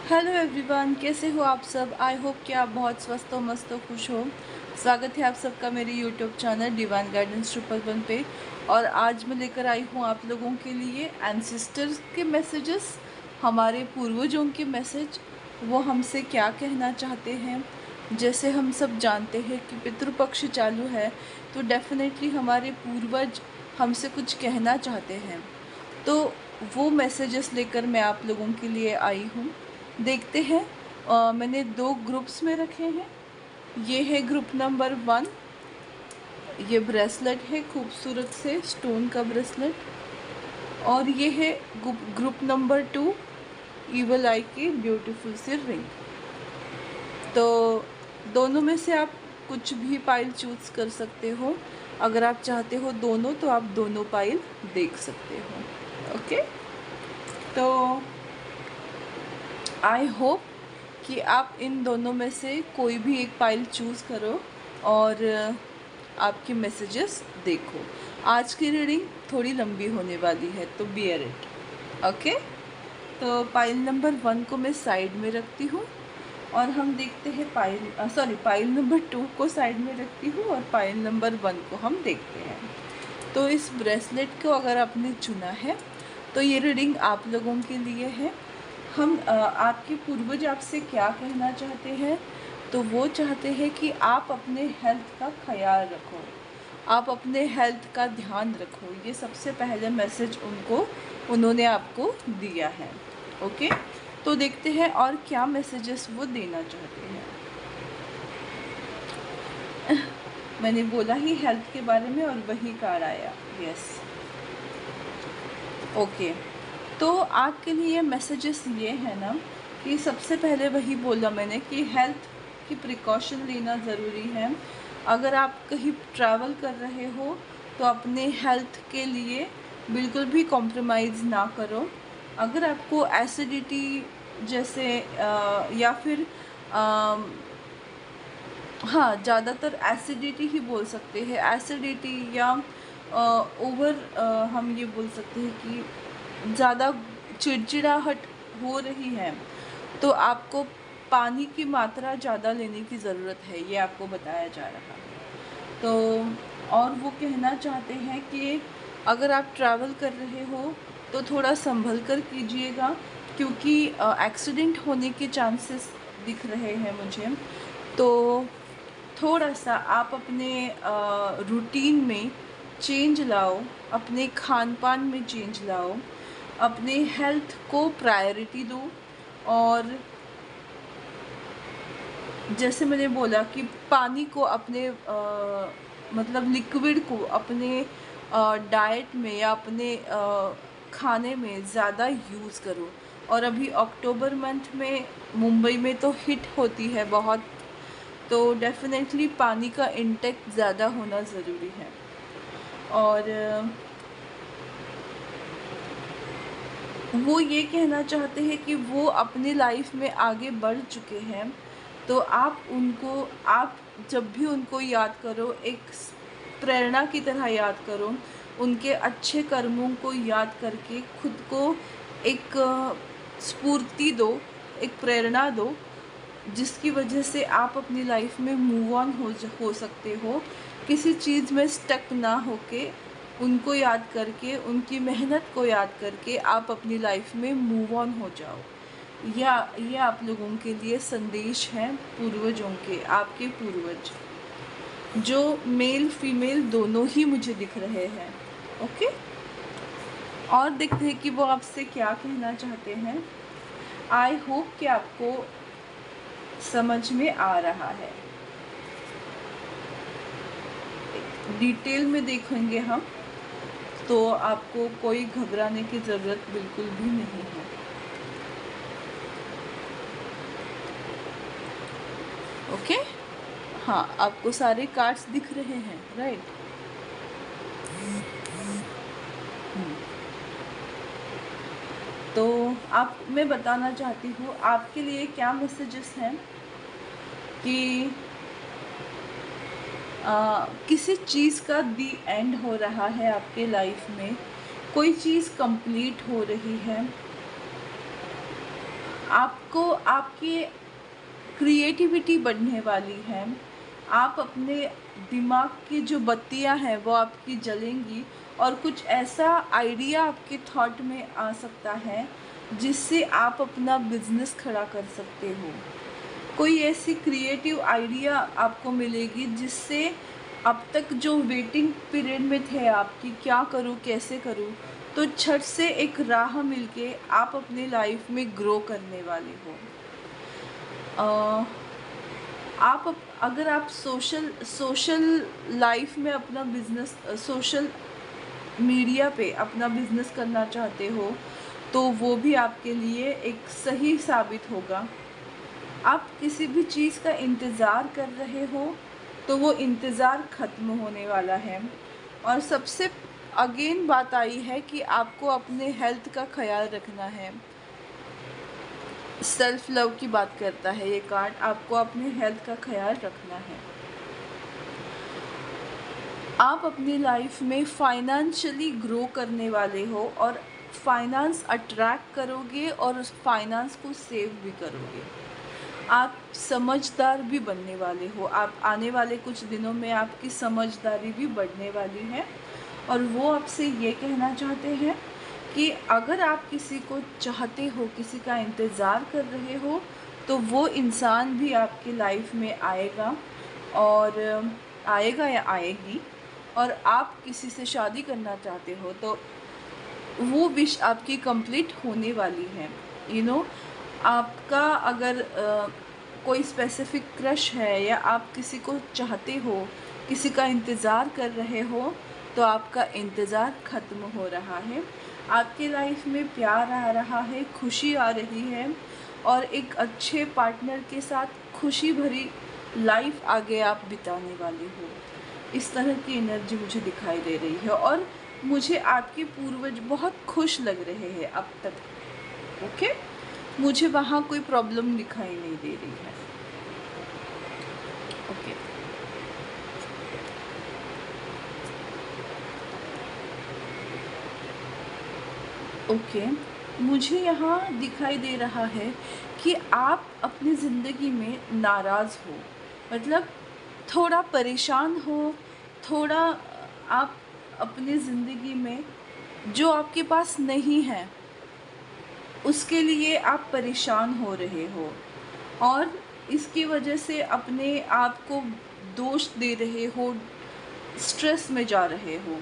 Hello everyone, कैसे हो आप सब। आई होप कि आप बहुत स्वस्थ हो, मस्त हो, खुश हो। स्वागत है आप सबका मेरे यूट्यूब चैनल डिवाइन गाइडेंस 111 पे। और आज मैं लेकर आई हूँ आप लोगों के लिए एंसेस्टर्स के मैसेजेस, हमारे पूर्वजों के मैसेज। वो हमसे क्या कहना चाहते हैं। जैसे हम सब जानते हैं कि पितृपक्ष चालू है, तो डेफिनेटली हमारे पूर्वज हमसे कुछ कहना चाहते हैं। तो वो मैसेजेस लेकर मैं आप लोगों के लिए आई हूँ। देखते हैं। मैंने दो ग्रुप्स में रखे हैं। ये है ग्रुप नंबर 1। ये ब्रेसलेट है, खूबसूरत से स्टोन का ब्रेसलेट। और ये है ग्रुप नंबर 2, ईवल आई की ब्यूटीफुल सी रिंग। तो दोनों में से आप कुछ भी पाइल चूज़ कर सकते हो। अगर आप चाहते हो दोनों, तो आप दोनों पाइल देख सकते हो। ओके। तो आई होप कि आप इन दोनों में से कोई भी एक फाइल चूज़ करो और आपके मैसेजेस देखो। आज की रीडिंग थोड़ी लंबी होने वाली है, तो बियर इट। ओके। तो पाइल नंबर 1 को मैं साइड में रखती हूँ और हम देखते हैं पाइल नंबर 2 को साइड में रखती हूँ और पाइल नंबर 1 को हम देखते हैं। तो इस ब्रेसलेट को अगर आपने चुना है, तो ये रीडिंग आप लोगों के लिए है। आपके पूर्वज आपसे क्या कहना चाहते हैं। तो वो चाहते हैं कि आप अपने हेल्थ का ख्याल रखो, आप अपने हेल्थ का ध्यान रखो। ये सबसे पहले मैसेज उन्होंने आपको दिया है। ओके। तो देखते हैं और क्या मैसेजेस वो देना चाहते हैं। मैंने बोला ही हेल्थ के बारे में और वही कार्ड आया। यस। ओके। तो आपके लिए मैसेजेस ये है ना कि सबसे पहले वही बोला मैंने कि हेल्थ की प्रिकॉशन लेना ज़रूरी है। अगर आप कहीं ट्रैवल कर रहे हो, तो अपने हेल्थ के लिए बिल्कुल भी कॉम्प्रोमाइज़ ना करो। अगर आपको एसिडिटी जैसे या फिर हाँ, ज़्यादातर एसिडिटी ही बोल सकते हैं। एसिडिटी या हम ये बोल सकते हैं कि ज़्यादा चिड़चिड़ाहट हो रही है, तो आपको पानी की मात्रा ज़्यादा लेने की ज़रूरत है, ये आपको बताया जा रहा है। तो और वो कहना चाहते हैं कि अगर आप ट्रैवल कर रहे हो, तो थोड़ा संभल कर कीजिएगा, क्योंकि एक्सीडेंट होने के चांसेस दिख रहे हैं मुझे। तो थोड़ा सा आप अपने रूटीन में चेंज लाओ, अपने खान पान में चेंज लाओ, अपने हेल्थ को प्रायोरिटी दो। और जैसे मैंने बोला कि पानी को अपने मतलब लिक्विड को अपने डाइट में या अपने खाने में ज़्यादा यूज़ करो। और अभी अक्टूबर मंथ में मुंबई में तो हिट होती है बहुत, तो डेफ़िनेटली पानी का इंटेक ज़्यादा होना ज़रूरी है। और वो ये कहना चाहते हैं कि वो अपनी लाइफ में आगे बढ़ चुके हैं, तो आप जब भी उनको याद करो, एक प्रेरणा की तरह याद करो। उनके अच्छे कर्मों को याद करके खुद को एक स्फूर्ति दो, एक प्रेरणा दो, जिसकी वजह से आप अपनी लाइफ में मूव ऑन हो सकते हो। किसी चीज़ में स्टक ना होके, उनको याद करके, उनकी मेहनत को याद करके आप अपनी लाइफ में मूव ऑन हो जाओ। ये आप लोगों के लिए संदेश है पूर्वजों के, आपके पूर्वज, जो मेल फीमेल दोनों ही मुझे दिख रहे हैं। ओके। और देखते हैं कि वो आपसे क्या कहना चाहते हैं। आई होप कि आपको समझ में आ रहा है। डिटेल में देखेंगे हम, तो आपको कोई घबराने की ज़रूरत बिल्कुल भी नहीं है। ओके। हाँ, आपको सारे कार्ड्स दिख रहे हैं, राइट। तो मैं बताना चाहती हूँ आपके लिए क्या मैसेजेस हैं कि किसी चीज़ का दी एंड हो रहा है आपके लाइफ में, कोई चीज़ कंप्लीट हो रही है। आपको आपकी क्रिएटिविटी बढ़ने वाली है। आप अपने दिमाग की जो बत्तियां हैं वो आपकी जलेंगी और कुछ ऐसा आइडिया आपके थॉट में आ सकता है जिससे आप अपना बिजनेस खड़ा कर सकते हो। कोई ऐसी क्रिएटिव आइडिया आपको मिलेगी जिससे अब तक जो वेटिंग पीरियड में थे आपकी क्या करूं कैसे करूं, तो छट से एक राह मिलके आप अपनी लाइफ में ग्रो करने वाले हो। अगर आप सोशल लाइफ में अपना बिजनेस, सोशल मीडिया पे अपना बिजनेस करना चाहते हो तो वो भी आपके लिए एक सही साबित होगा। आप किसी भी चीज़ का इंतज़ार कर रहे हो तो वो इंतज़ार ख़त्म होने वाला है। और सबसे अगेन बात आई है कि आपको अपने हेल्थ का ख्याल रखना है। सेल्फ लव की बात करता है ये कार्ड, आपको अपने हेल्थ का ख्याल रखना है। आप अपनी लाइफ में फाइनेंशियली ग्रो करने वाले हो और फाइनेंस अट्रैक्ट करोगे और उस फाइनेंस को सेव भी करोगे। आप समझदार भी बनने वाले हो। आप आने वाले कुछ दिनों में आपकी समझदारी भी बढ़ने वाली है और वो आपसे ये कहना चाहते हैं कि अगर आप किसी को चाहते हो, किसी का इंतज़ार कर रहे हो, तो वो इंसान भी आपकी लाइफ में आएगा और आएगा या आएगी। और आप किसी से शादी करना चाहते हो तो वो विश आपकी कंप्लीट होने वाली है। आपका अगर कोई स्पेसिफिक क्रश है या आप किसी को चाहते हो, किसी का इंतज़ार कर रहे हो, तो आपका इंतज़ार ख़त्म हो रहा है। आपकी लाइफ में प्यार आ रहा है, खुशी आ रही है और एक अच्छे पार्टनर के साथ खुशी भरी लाइफ आगे आप बिताने वाले हो। इस तरह की एनर्जी मुझे दिखाई दे रही है और मुझे आपके पूर्वज बहुत खुश लग रहे हैं अब तक। ओके, मुझे वहाँ कोई प्रॉब्लम दिखाई नहीं दे रही है। ओके, ओके, मुझे यहाँ दिखाई दे रहा है कि आप अपनी ज़िंदगी में नाराज़ हो, मतलब थोड़ा परेशान हो, थोड़ा आप अपनी ज़िंदगी में जो आपके पास नहीं है उसके लिए आप परेशान हो रहे हो और इसकी वजह से अपने आप को दोष दे रहे हो, स्ट्रेस में जा रहे हो।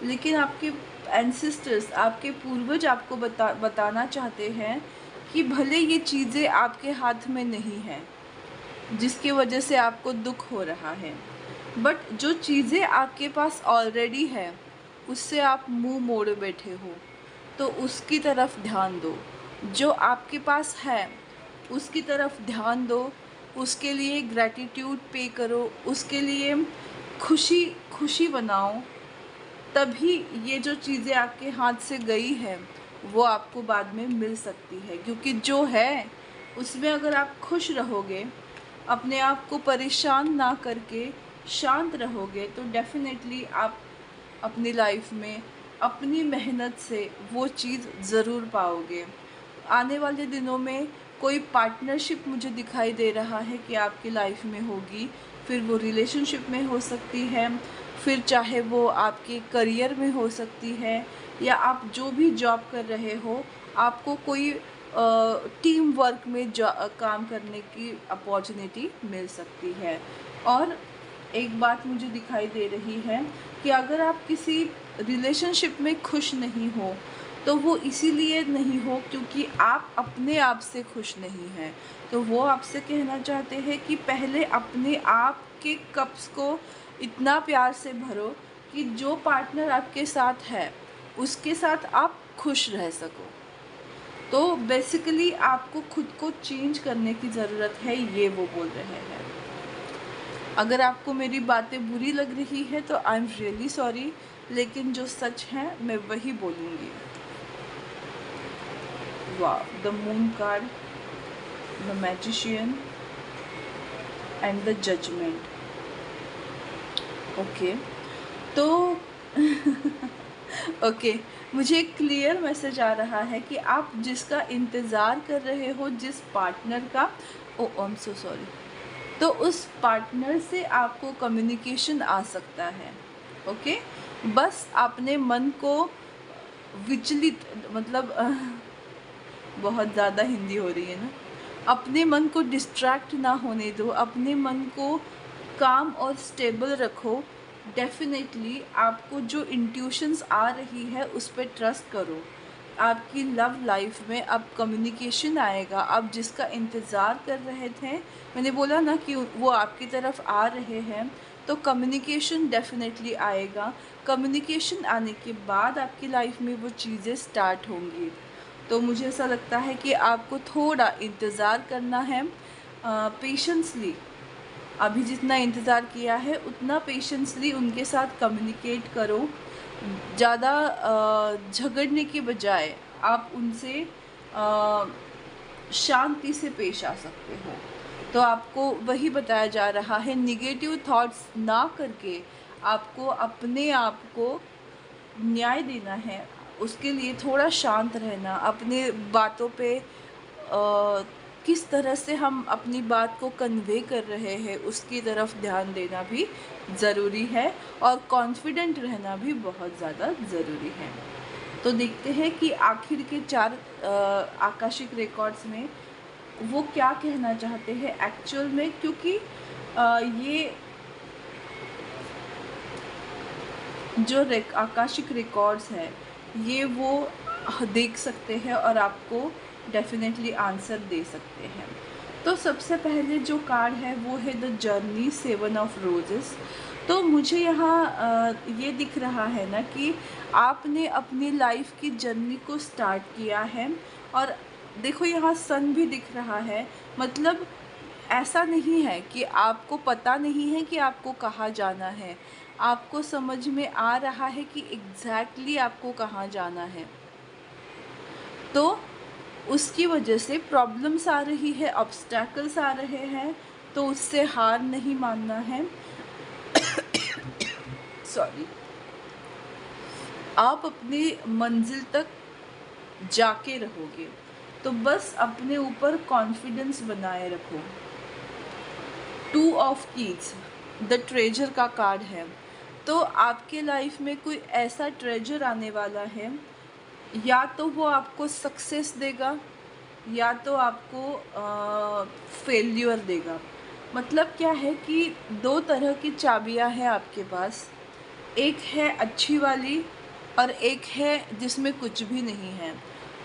लेकिन आपके एंसेस्टर्स, आपके पूर्वज आपको बताना चाहते हैं कि भले ये चीज़ें आपके हाथ में नहीं हैं जिसकी वजह से आपको दुख हो रहा है, बट जो चीज़ें आपके पास ऑलरेडी है उससे आप मुंह मोड़े बैठे हो, तो उसकी तरफ ध्यान दो। जो आपके पास है उसकी तरफ ध्यान दो, उसके लिए ग्रैटिट्यूड पे करो, उसके लिए खुशी खुशी बनाओ। तभी ये जो चीज़ें आपके हाथ से गई है वो आपको बाद में मिल सकती है, क्योंकि जो है उसमें अगर आप खुश रहोगे, अपने आप को परेशान ना करके शांत रहोगे, तो डेफिनेटली आप अपनी लाइफ में अपनी मेहनत से वो चीज़ ज़रूर पाओगे। आने वाले दिनों में कोई पार्टनरशिप मुझे दिखाई दे रहा है कि आपकी लाइफ में होगी, फिर वो रिलेशनशिप में हो सकती है, फिर चाहे वो आपके करियर में हो सकती है, या आप जो भी जॉब कर रहे हो आपको कोई टीम वर्क में काम करने की अपॉर्चुनिटी मिल सकती है। और एक बात मुझे दिखाई दे रही है कि अगर आप किसी रिलेशनशिप में खुश नहीं हो तो वो इसीलिए नहीं हो क्योंकि आप अपने आप से खुश नहीं हैं। तो वो आपसे कहना चाहते हैं कि पहले अपने आप के कप्स को इतना प्यार से भरो कि जो पार्टनर आपके साथ है उसके साथ आप खुश रह सको। तो बेसिकली आपको खुद को चेंज करने की ज़रूरत है, ये वो बोल रहे हैं। अगर आपको मेरी बातें बुरी लग रही है तो आई एम रियली सॉरी, लेकिन जो सच है मैं वही बोलूँगी। वाह, the moon card, the magician and the judgement. Okay, तो ओके, मुझे एक क्लियर मैसेज आ रहा है कि आप जिसका इंतज़ार कर रहे हो, जिस पार्टनर का, ओ आई एम सो सॉरी, तो उस पार्टनर से आपको कम्युनिकेशन आ सकता है। ओके, बस अपने मन को विचलित, मतलब बहुत ज़्यादा हिंदी हो रही है ना, अपने मन को डिस्ट्रैक्ट ना होने दो, अपने मन को काम और स्टेबल रखो। डेफिनेटली आपको जो इंट्यूशंस आ रही है उस पर ट्रस्ट करो। आपकी लव लाइफ में अब कम्युनिकेशन आएगा। आप जिसका इंतज़ार कर रहे थे, मैंने बोला ना कि वो आपकी तरफ आ रहे हैं, तो कम्युनिकेशन डेफिनेटली आएगा। कम्युनिकेशन आने के बाद आपकी लाइफ में वो चीज़ें स्टार्ट होंगी। तो मुझे ऐसा लगता है कि आपको थोड़ा इंतज़ार करना है, पेशेंसली। अभी जितना इंतज़ार किया है उतना पेशेंसली उनके साथ कम्युनिकेट करो। ज़्यादा झगड़ने के बजाय आप उनसे शांति से पेश आ सकते हो। तो आपको वही बताया जा रहा है, निगेटिव थॉट्स ना करके आपको अपने आप को न्याय देना है। उसके लिए थोड़ा शांत रहना, अपने बातों पे किस तरह से हम अपनी बात को कन्वे कर रहे हैं उसकी तरफ ध्यान देना भी ज़रूरी है, और कॉन्फिडेंट रहना भी बहुत ज़्यादा ज़रूरी है। तो देखते हैं कि आखिर के 4 आकाशिक रिकॉर्ड्स में वो क्या कहना चाहते हैं एक्चुअल में, क्योंकि ये जो आकाशिक रिकॉर्ड्स है ये वो देख सकते हैं और आपको डेफिनेटली आंसर दे सकते हैं। तो सबसे पहले जो कार्ड है वो है द जर्नी 7 ऑफ रोजेस। तो मुझे यहाँ ये दिख रहा है ना कि आपने अपनी लाइफ की जर्नी को स्टार्ट किया है, और देखो यहाँ सन भी दिख रहा है। मतलब ऐसा नहीं है कि आपको पता नहीं है कि आपको कहाँ जाना है, आपको समझ में आ रहा है कि एग्जैक्टली आपको कहाँ जाना है। तो उसकी वजह से प्रॉब्लम्स आ रही है, ऑब्स्टैकल्स आ रहे हैं, तो उससे हार नहीं मानना है। सॉरी, आप अपनी मंजिल तक जाके रहोगे, तो बस अपने ऊपर कॉन्फिडेंस बनाए रखो। 2 ऑफ कीज द ट्रेजर का कार्ड है। तो आपके लाइफ में कोई ऐसा ट्रेजर आने वाला है, या तो वो आपको सक्सेस देगा या तो आपको फेल्यूर देगा। मतलब क्या है कि 2 तरह की चाबियां हैं आपके पास, एक है अच्छी वाली और एक है जिसमें कुछ भी नहीं है।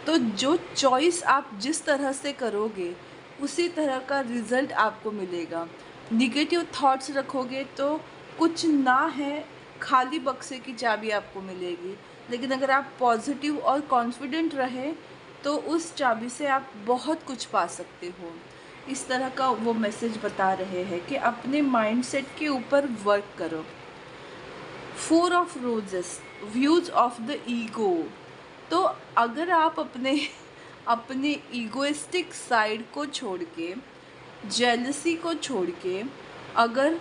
तो जो चॉइस आप जिस तरह से करोगे उसी तरह का रिज़ल्ट आपको मिलेगा। निगेटिव थॉट्स रखोगे तो कुछ ना है, खाली बक्से की चाबी आपको मिलेगी। लेकिन अगर आप पॉजिटिव और कॉन्फिडेंट रहे तो उस चाबी से आप बहुत कुछ पा सकते हो। इस तरह का वो मैसेज बता रहे हैं कि अपने माइंडसेट के ऊपर वर्क करो। 4 of roses views of the ego. तो अगर आप अपने ईगोइस्टिक साइड को छोड़ के, जेलसी को छोड़ के, अगर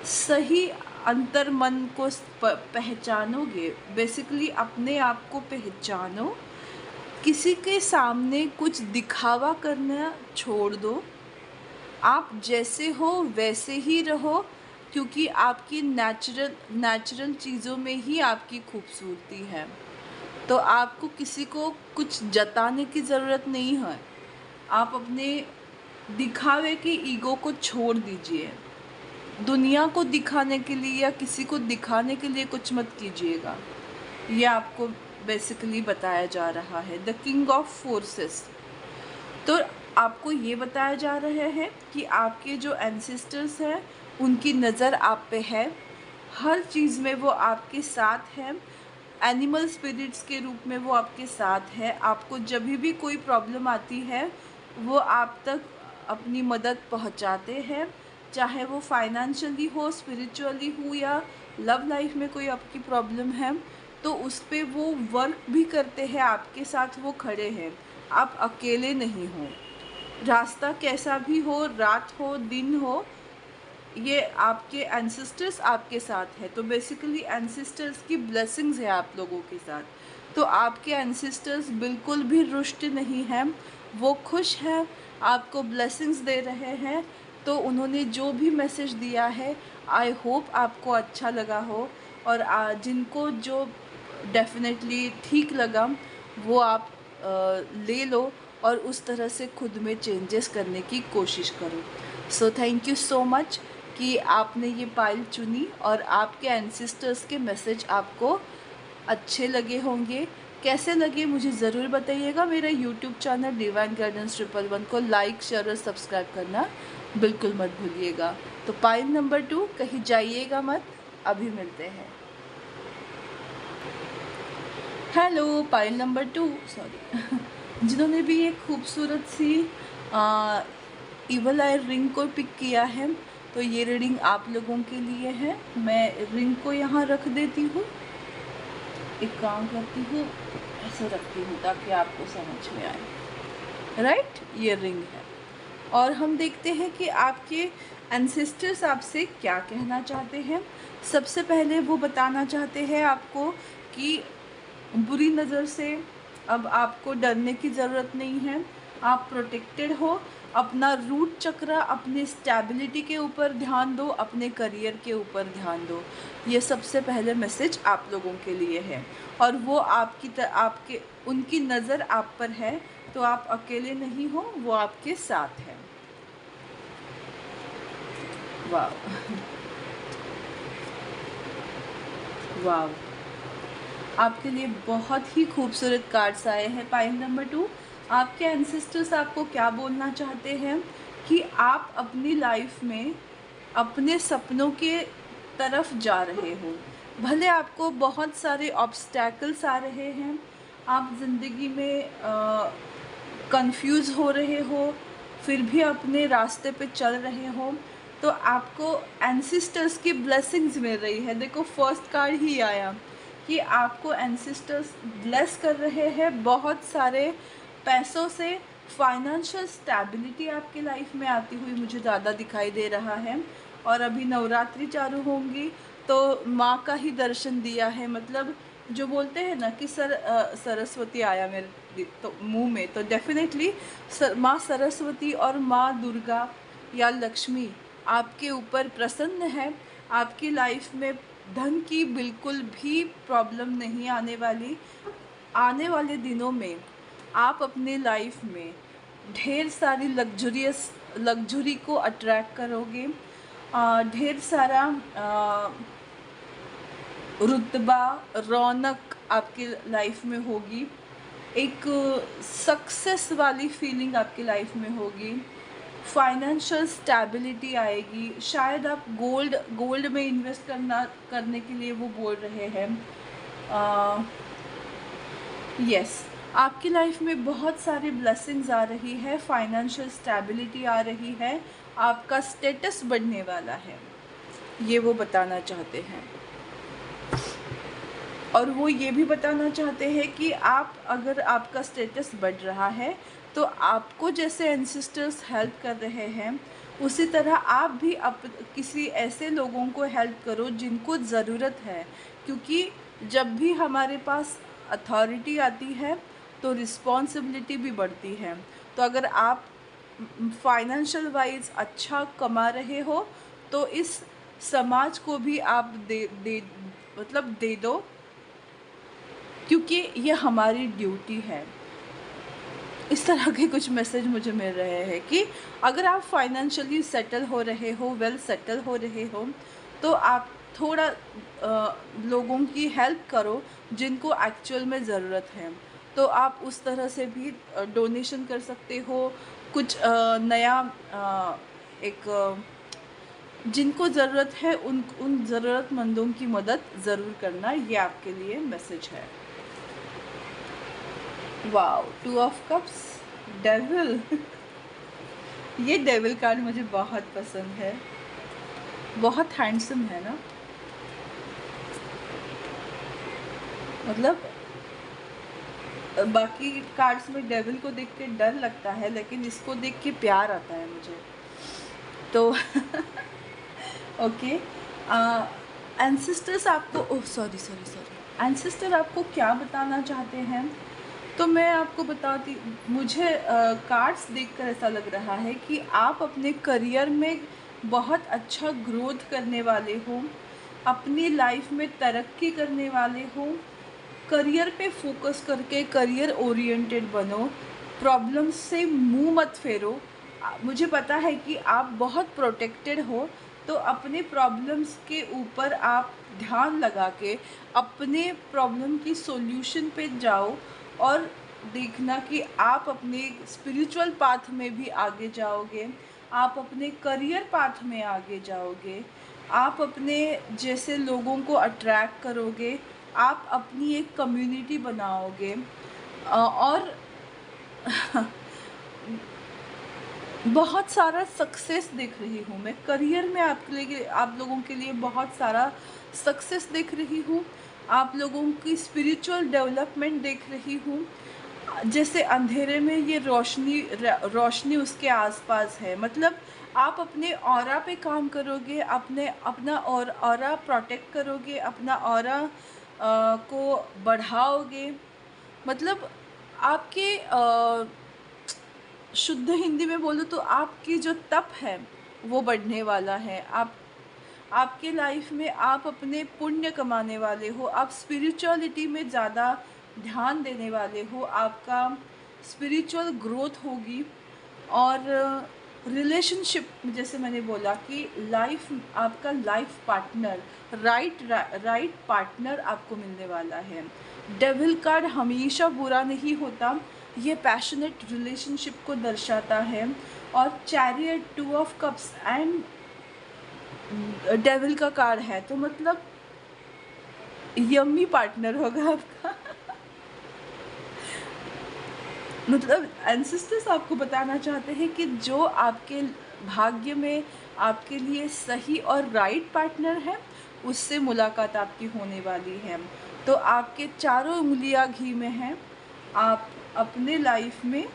सही अंतर मन को पहचानोगे, बेसिकली अपने आप को पहचानो, किसी के सामने कुछ दिखावा करना छोड़ दो, आप जैसे हो वैसे ही रहो, क्योंकि आपकी नेचुरल चीज़ों में ही आपकी खूबसूरती है। तो आपको किसी को कुछ जताने की ज़रूरत नहीं है। आप अपने दिखावे के ईगो को छोड़ दीजिए। दुनिया को दिखाने के लिए या किसी को दिखाने के लिए कुछ मत कीजिएगा। ये आपको बेसिकली बताया जा रहा है। The king of forces. तो आपको ये बताया जा रहा है कि आपके जो एंसेस्टर्स हैं उनकी नज़र आप पे है, हर चीज़ में वो आपके साथ है। एनिमल स्पिरिट्स के रूप में वो आपके साथ है। आपको जब भी कोई प्रॉब्लम आती है वो आप तक अपनी मदद पहुंचाते हैं, चाहे वो फाइनेंशियली हो, स्पिरिचुअली हो, या लव लाइफ में कोई आपकी प्रॉब्लम है तो उस पर वो वर्क भी करते हैं, आपके साथ वो खड़े हैं। आप अकेले नहीं हो। रास्ता कैसा भी हो, रात हो दिन हो, ये आपके एंसेस्टर्स आपके साथ है, तो बेसिकली एंसेस्टर्स की ब्लेसिंग्स है आप लोगों के साथ। तो आपके एंसेस्टर्स बिल्कुल भी रुष्ट नहीं हैं, वो खुश हैं, आपको ब्लेसिंग्स दे रहे हैं। तो उन्होंने जो भी मैसेज दिया है, आई होप आपको अच्छा लगा हो, और जिनको जो डेफिनेटली ठीक लगा वो आप ले लो और उस तरह से खुद में चेंजेस करने की कोशिश करो। So thank you so much कि आपने ये पाइल चुनी, और आपके एंसेस्टर्स के मैसेज आपको अच्छे लगे होंगे। कैसे लगे मुझे ज़रूर बताइएगा। मेरा यूट्यूब चैनल डिवाइन गाइडेंस 111 को लाइक, शेयर और सब्सक्राइब करना बिल्कुल मत भूलिएगा। तो पाइल नंबर 2, कहीं जाइएगा मत, अभी मिलते हैं। हेलो पाइल नंबर 2, सॉरी जिन्होंने भी एक खूबसूरत सी इवल आई रिंग को पिक किया है, तो ये रीडिंग आप लोगों के लिए है। मैं रिंग को यहाँ रख देती हूँ, एक काम करती हूँ, ऐसे रखती हूँ ताकि आपको समझ में आए। राइट, ये रिंग है, और हम देखते हैं कि आपके एंसेस्टर्स आपसे क्या कहना चाहते हैं। सबसे पहले वो बताना चाहते हैं आपको कि बुरी नज़र से अब आपको डरने की ज़रूरत नहीं है, आप प्रोटेक्टेड हो। अपना रूट चक्र, अपनी स्टेबिलिटी के ऊपर ध्यान दो, अपने करियर के ऊपर ध्यान दो। ये सबसे पहले मैसेज आप लोगों के लिए है, और वो आपके उनकी नज़र आप पर है, तो आप अकेले नहीं हो, वो आपके साथ है। वाह वाह, आपके लिए बहुत ही खूबसूरत कार्ड्स आए हैं। पाइल नंबर 2, आपके एंसेस्टर्स आपको क्या बोलना चाहते हैं कि आप अपनी लाइफ में अपने सपनों के तरफ जा रहे हो। भले आपको बहुत सारे ऑब्स्टैकल्स आ रहे हैं, आप ज़िंदगी में कंफ्यूज हो रहे हो, फिर भी अपने रास्ते पे चल रहे हो, तो आपको एंसेस्टर्स की ब्लेसिंग्स मिल रही है। देखो फर्स्ट कार्ड ही आया कि आपको एंसेस्टर्स ब्लेस कर रहे हैं बहुत सारे पैसों से। फाइनेंशियल स्टेबिलिटी आपकी लाइफ में आती हुई मुझे ज़्यादा दिखाई दे रहा है, और अभी नवरात्रि चालू होंगी तो माँ का ही दर्शन दिया है। मतलब जो बोलते हैं ना कि सरस्वती आया मेरे तो मुंह में, तो डेफिनेटली माँ सरस्वती और माँ दुर्गा या लक्ष्मी आपके ऊपर प्रसन्न है। आपकी लाइफ में धन की बिल्कुल भी प्रॉब्लम नहीं आने वाली। आने वाले दिनों में आप अपने लाइफ में ढेर सारी लग्जरी को अट्रैक्ट करोगे, ढेर सारा रुतबा, रौनक आपकी लाइफ में होगी, एक सक्सेस वाली फीलिंग आपकी लाइफ में होगी, फाइनेंशियल स्टेबिलिटी आएगी। शायद आप गोल्ड में इन्वेस्ट करने के लिए वो बोल रहे हैं। यस, आपकी लाइफ में बहुत सारी ब्लेसिंग्स आ रही है, फाइनेंशियल स्टेबिलिटी आ रही है, आपका स्टेटस बढ़ने वाला है, ये वो बताना चाहते हैं। और वो ये भी बताना चाहते हैं कि आप, अगर आपका स्टेटस बढ़ रहा है तो आपको जैसे एंसेस्टर्स हेल्प कर रहे हैं, उसी तरह आप भी किसी ऐसे लोगों को हेल्प करो जिनको ज़रूरत है। क्योंकि जब भी हमारे पास अथॉरिटी आती है तो रिस्पॉन्सिबिलिटी भी बढ़ती है। तो अगर आप फाइनेंशियल वाइज अच्छा कमा रहे हो तो इस समाज को भी आप दे दो, क्योंकि ये हमारी ड्यूटी है। इस तरह के कुछ मैसेज मुझे मिल रहे हैं कि अगर आप फाइनेंशियली सेटल हो रहे हो, वेल सेटल हो रहे हो, तो आप थोड़ा लोगों की हेल्प करो जिनको एक्चुअल में ज़रूरत है। तो आप उस तरह से भी डोनेशन कर सकते हो, कुछ नया एक जिनको ज़रूरत है उन ज़रूरतमंदों की मदद ज़रूर करना, ये आपके लिए मैसेज है। वाओ, 2 ऑफ कप्स, डेविल ये डेविल कार्ड मुझे बहुत पसंद है, बहुत हैंडसम है ना। मतलब बाकी कार्ड्स में डेविल को देख के डर लगता है, लेकिन इसको देख के प्यार आता है मुझे। तो ओके। एंसेस्टर्स आपको, oh sorry sorry sorry, ancestor आपको क्या बताना चाहते हैं? तो मैं आपको बताती, मुझे कार्ड्स देखकर ऐसा लग रहा है कि आप अपने करियर में बहुत अच्छा ग्रोथ करने वाले हो, अपनी लाइफ में तरक्की करने वाले हो। करियर पे फोकस करके करियर ओरिएंटेड बनो, प्रॉब्लम्स से मुंह मत फेरो। मुझे पता है कि आप बहुत प्रोटेक्टेड हो, तो अपने प्रॉब्लम्स के ऊपर आप ध्यान लगा के अपने प्रॉब्लम की सॉल्यूशन पे जाओ, और देखना कि आप अपने स्पिरिचुअल पाथ में भी आगे जाओगे, आप अपने करियर पाथ में आगे जाओगे, आप अपने जैसे लोगों को अट्रैक्ट करोगे, आप अपनी एक कम्युनिटी बनाओगे। और बहुत सारा सक्सेस देख रही हूँ मैं करियर में, आपके लिए, आप लोगों के लिए बहुत सारा सक्सेस देख रही हूँ, आप लोगों की स्पिरिचुअल डेवलपमेंट देख रही हूँ। जैसे अंधेरे में ये रोशनी रोशनी उसके आसपास है, मतलब आप अपने ऑरा पे काम करोगे, अपने अपना और ऑरा प्रोटेक्ट करोगे, अपना ऑरा को बढ़ाओगे। मतलब आपके शुद्ध हिंदी में बोलूँ तो आपकी जो तप है वो बढ़ने वाला है। आपके लाइफ में आप अपने पुण्य कमाने वाले हो, आप स्पिरिचुअलिटी में ज़्यादा ध्यान देने वाले हो, आपका स्पिरिचुअल ग्रोथ होगी। और रिलेशनशिप, जैसे मैंने बोला कि लाइफ, आपका लाइफ पार्टनर, राइट पार्टनर आपको मिलने वाला है। डेविल कार्ड हमेशा बुरा नहीं होता, ये पैशनेट रिलेशनशिप को दर्शाता है। और chariot, 2 of cups and devil का कार्ड है, तो मतलब यम्मी पार्टनर होगा आपका। मतलब एंसेस्टर्स आपको बताना चाहते हैं कि जो आपके भाग्य में आपके लिए सही और राइट पार्टनर है, उससे मुलाकात आपकी होने वाली है। तो आपके चारों उंगलियां घी में हैं। आप अपने लाइफ में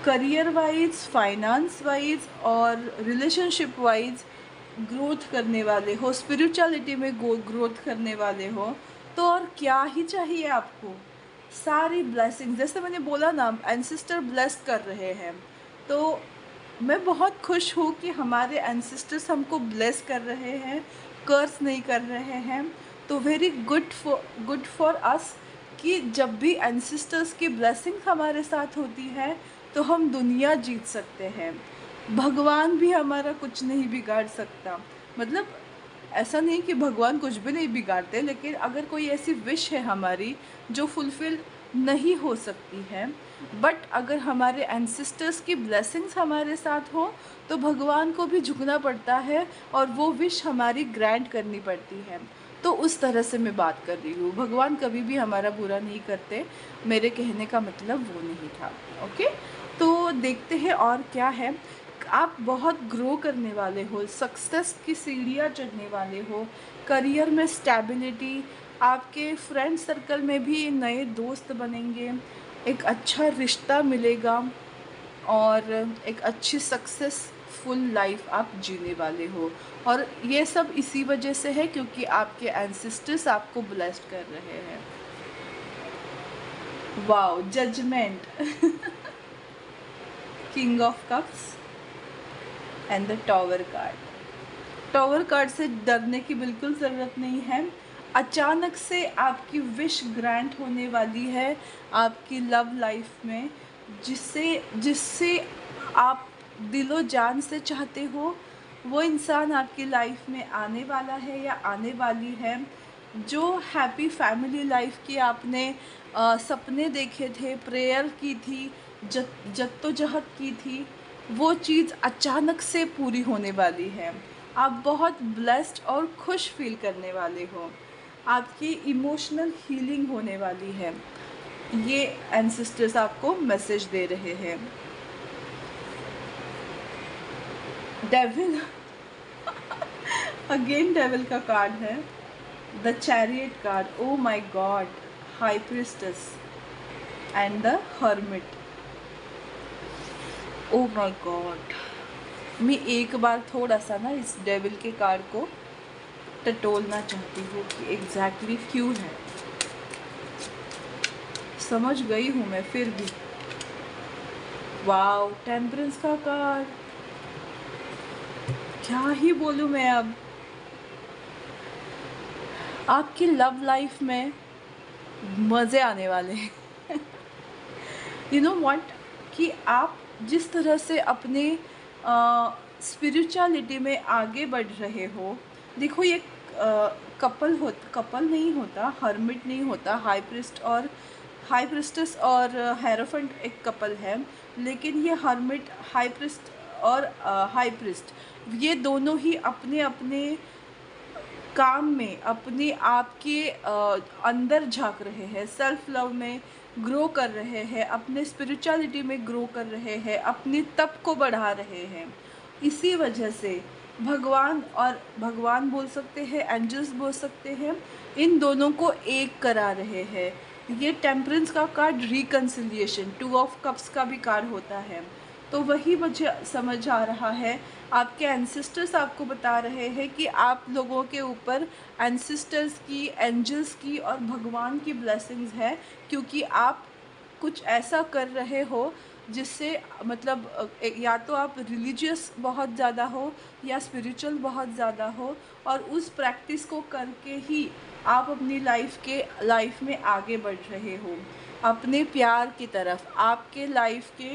करियर वाइज, फाइनेंस वाइज और रिलेशनशिप वाइज ग्रोथ करने वाले हो, स्पिरिचुअलिटी में ग्रोथ करने वाले हो। तो और क्या ही चाहिए आपको? सारी ब्लेसिंग, जैसे मैंने बोला ना, एंसेस्टर ब्लेस कर रहे हैं। तो मैं बहुत खुश हूँ कि हमारे एंसेस्टर्स हमको ब्लेस कर रहे हैं, कर्स नहीं कर रहे हैं। तो वेरी गुड फॉर अस कि जब भी एंसेस्टर्स की ब्लेसिंग हमारे साथ होती है तो हम दुनिया जीत सकते हैं। भगवान भी हमारा कुछ नहीं बिगाड़ सकता। मतलब ऐसा नहीं कि भगवान कुछ भी नहीं बिगाड़ते, लेकिन अगर कोई ऐसी विश है हमारी जो फुलफ़िल नहीं हो सकती है, बट अगर हमारे एंसेस्टर्स की ब्लेसिंग्स हमारे साथ हो तो भगवान को भी झुकना पड़ता है और वो विश हमारी ग्रांट करनी पड़ती है। तो उस तरह से मैं बात कर रही हूँ, भगवान कभी भी हमारा बुरा नहीं करते, मेरे कहने का मतलब वो नहीं था। ओके, तो देखते हैं और क्या है। आप बहुत ग्रो करने वाले हो, सक्सेस की सीढ़ियाँ चढ़ने वाले हो, करियर में स्टेबिलिटी, आपके फ्रेंड सर्कल में भी नए दोस्त बनेंगे, एक अच्छा रिश्ता मिलेगा, और एक अच्छी सक्सेसफुल लाइफ आप जीने वाले हो। और ये सब इसी वजह से है क्योंकि आपके एंसेस्टर्स आपको ब्लेस्ड कर रहे हैं। Wow, judgement, king of cups and the tower card. Tower card से डरने की बिल्कुल ज़रूरत नहीं है। अचानक से आपकी विश ग्रांट होने वाली है आपकी लव लाइफ में, जिससे जिससे आप दिलो जान से चाहते हो, वो इंसान आपकी लाइफ में आने वाला है या आने वाली है। जो हैप्पी फैमिली लाइफ की आपने सपने देखे थे, प्रेयर की थी, जद्दोजहद की थी, वो चीज़ अचानक से पूरी होने वाली है। आप बहुत ब्लेस्ड और खुश फील करने वाले हो, आपकी इमोशनल हीलिंग होने वाली है। ये एंसेस्टर्स आपको मैसेज दे रहे हैं। डेविल, अगेन डेविल का कार्ड है, the chariot card, oh my God, high priestess and the hermit. Oh my God, मैं एक बार थोड़ा सा ना इस डेविल के कार्ड को टटोलना चाहती हूँ कि एग्जैक्टली क्यों है। समझ गई हूँ मैं फिर भी। वाओ, टेम्परेंस का कार्ड, क्या ही बोलूँ मैं अब। आपकी लव लाइफ में मज़े आने वाले हैं। यू नो व्हाट, कि आप जिस तरह से अपने स्पिरिचुअलिटी में आगे बढ़ रहे हो। देखो ये कपल नहीं होता, हर्मिट नहीं होता, हाई प्रिस्टेस और हेरोफेंट एक कपल है। लेकिन ये हर्मिट, हाई प्रिस्ट और हाई प्रिस्ट, ये दोनों ही अपने अपने काम में अपने आप के अंदर झांक रहे हैं, सेल्फ लव में ग्रो कर रहे हैं, अपने स्पिरिचुअलिटी में ग्रो कर रहे हैं, अपनी तप को बढ़ा रहे हैं। इसी वजह से भगवान बोल सकते हैं, एंजल्स बोल सकते हैं, इन दोनों को एक करा रहे हैं। ये टेम्परेंस का कार्ड रिकन्सिलिएशन, 2 ऑफ कप्स का भी कार्ड होता है। तो वही मुझे समझ आ रहा है, आपके एंसेस्टर्स आपको बता रहे हैं कि आप लोगों के ऊपर एंसेस्टर्स की, एंजल्स की और भगवान की ब्लेसिंग्स है, क्योंकि आप कुछ ऐसा कर रहे हो जिससे मतलब या तो आप रिलीजियस बहुत ज़्यादा हो या स्पिरिचुअल बहुत ज़्यादा हो, और उस प्रैक्टिस को करके ही आप अपनी लाइफ में आगे बढ़ रहे हो अपने प्यार की तरफ। आपके लाइफ के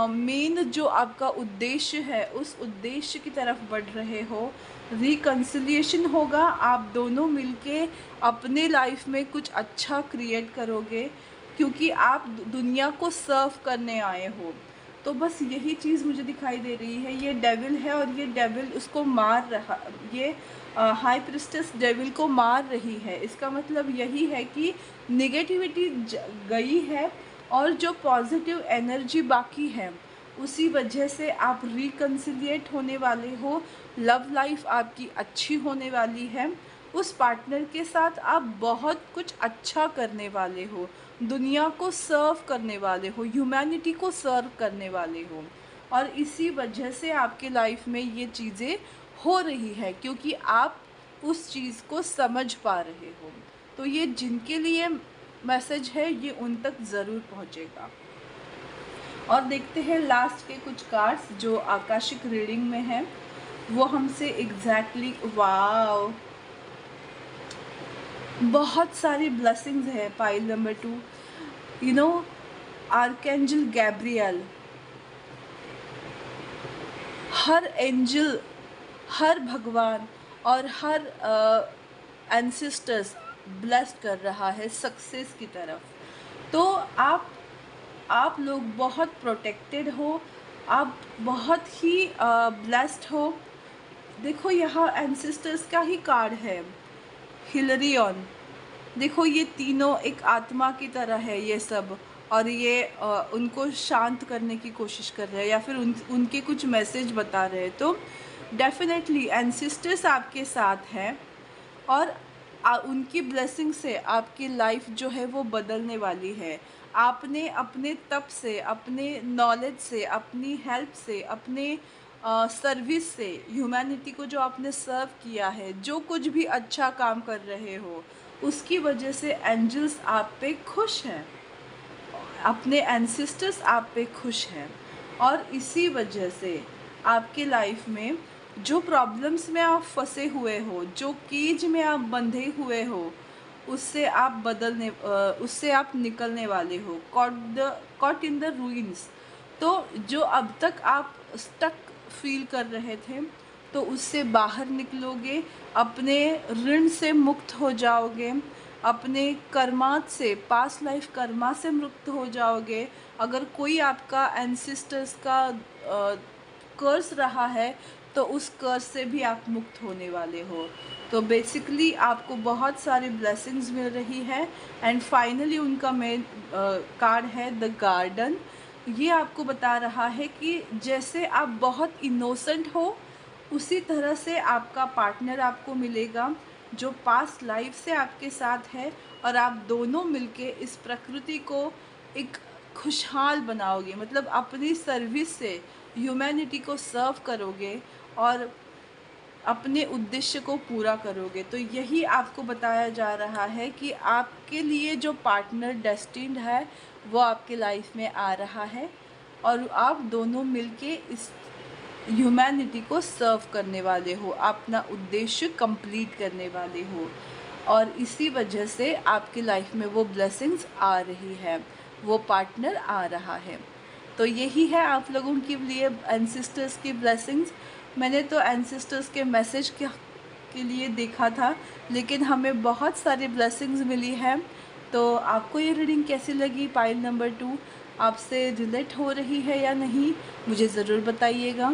मेन जो आपका उद्देश्य है, उस उद्देश्य की तरफ बढ़ रहे हो। रिकन्सिलिएशन होगा, आप दोनों मिलके अपने लाइफ में कुछ अच्छा क्रिएट करोगे, क्योंकि आप दुनिया को सर्व करने आए हो। तो बस यही चीज़ मुझे दिखाई दे रही है। ये डेविल है और ये डेविल उसको मार रहा, ये हाई प्रिस्टेस डेविल को मार रही है। इसका मतलब यही है कि निगेटिविटी गई है और जो पॉजिटिव एनर्जी बाकी है, उसी वजह से आप रिकन्सिलिएट होने वाले हो। लव लाइफ आपकी अच्छी होने वाली है। उस पार्टनर के साथ आप बहुत कुछ अच्छा करने वाले हो, दुनिया को सर्व करने वाले हो, ह्यूमैनिटी को सर्व करने वाले हो। और इसी वजह से आपके लाइफ में ये चीज़ें हो रही है, क्योंकि आप उस चीज़ को समझ पा रहे हो। तो ये जिनके लिए मैसेज है, ये उन तक ज़रूर पहुँचेगा। और देखते हैं लास्ट के कुछ कार्ड्स जो आकाशिक रीडिंग में है, वो हमसे एग्जैक्टली वाव, बहुत सारी ब्लेसिंग्स है। Pile number 2, you know, archangel Gabriel, हर एंजल, हर भगवान और हर एंसेस्टर्स ब्लेस्ड कर रहा है सक्सेस की तरफ। तो आप लोग बहुत प्रोटेक्टेड हो, आप बहुत ही ब्लेस्ड हो। देखो यहाँ एंसेस्टर्स का ही कार्ड है, हिलरियन। देखो ये तीनों एक आत्मा की तरह है ये सब, और ये उनको शांत करने की कोशिश कर रहे हैं, या फिर उनके कुछ मैसेज बता रहे हैं। तो डेफिनेटली एंसेस्टर्स आपके साथ हैं, और उनकी ब्लेसिंग से आपकी लाइफ जो है वो बदलने वाली है। आपने अपने तप से, अपने नॉलेज से, अपनी हेल्प से, अपने सर्विस से, ह्यूमैनिटी को जो आपने सर्व किया है, जो कुछ भी अच्छा काम कर रहे हो, उसकी वजह से एंजल्स आप पे खुश हैं, अपने एंसेस्टर्स आप पे खुश हैं। और इसी वजह से आपके लाइफ में जो प्रॉब्लम्स में आप फंसे हुए हो, जो केज में आप बंधे हुए हो, उससे आप निकलने वाले हो। कॉट इन द रूइंस, तो जो अब तक आप स्टक फील कर रहे थे, तो उससे बाहर निकलोगे, अपने ऋण से मुक्त हो जाओगे, अपने कर्मात से, पास्ट लाइफ कर्मा से मुक्त हो जाओगे। अगर कोई आपका एंसेस्टर्स का कर्स रहा है, तो उस कर्स से भी आप मुक्त होने वाले हो। तो बेसिकली आपको बहुत सारी ब्लेसिंग्स मिल रही है। एंड फाइनली उनका मेन कार्ड है द गार्डन। ये आपको बता रहा है कि जैसे आप बहुत इनोसेंट हो, उसी तरह से आपका पार्टनर आपको मिलेगा जो पास्ट लाइफ से आपके साथ है, और आप दोनों मिलके इस प्रकृति को एक खुशहाल बनाओगे, मतलब अपनी सर्विस से ह्यूमैनिटी को सर्व करोगे और अपने उद्देश्य को पूरा करोगे। तो यही आपको बताया जा रहा है कि आपके लिए जो पार्टनर डेस्टिन्ड है वो आपके लाइफ में आ रहा है और आप दोनों मिलके इस ह्यूमैनिटी को सर्व करने वाले हो, अपना उद्देश्य कंप्लीट करने वाले हो और इसी वजह से आपकी लाइफ में वो ब्लेसिंग्स आ रही है, वो पार्टनर आ रहा है। तो यही है आप लोगों के लिए एंसेस्टर्स की ब्लेसिंग्स। मैंने तो एंसेस्टर्स के मैसेज के लिए देखा था, लेकिन हमें बहुत सारी ब्लेसिंग्स मिली हैं। तो आपको ये रीडिंग कैसी लगी? पाइल नंबर 2 आपसे रिलेट हो रही है या नहीं, मुझे ज़रूर बताइएगा।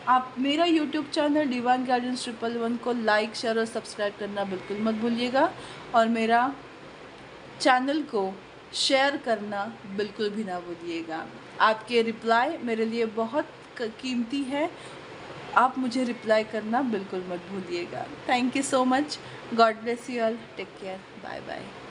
आप मेरा यूट्यूब चैनल डिवाइन गाइडेंस 111 को लाइक, शेयर और सब्सक्राइब करना बिल्कुल मत भूलिएगा और मेरा चैनल को शेयर करना बिल्कुल भी ना भूलिएगा। आपके रिप्लाई मेरे लिए बहुत कीमती है, आप मुझे रिप्लाई करना बिल्कुल मत भूलिएगा। Thank you so much. God bless you all. Take care. Bye bye.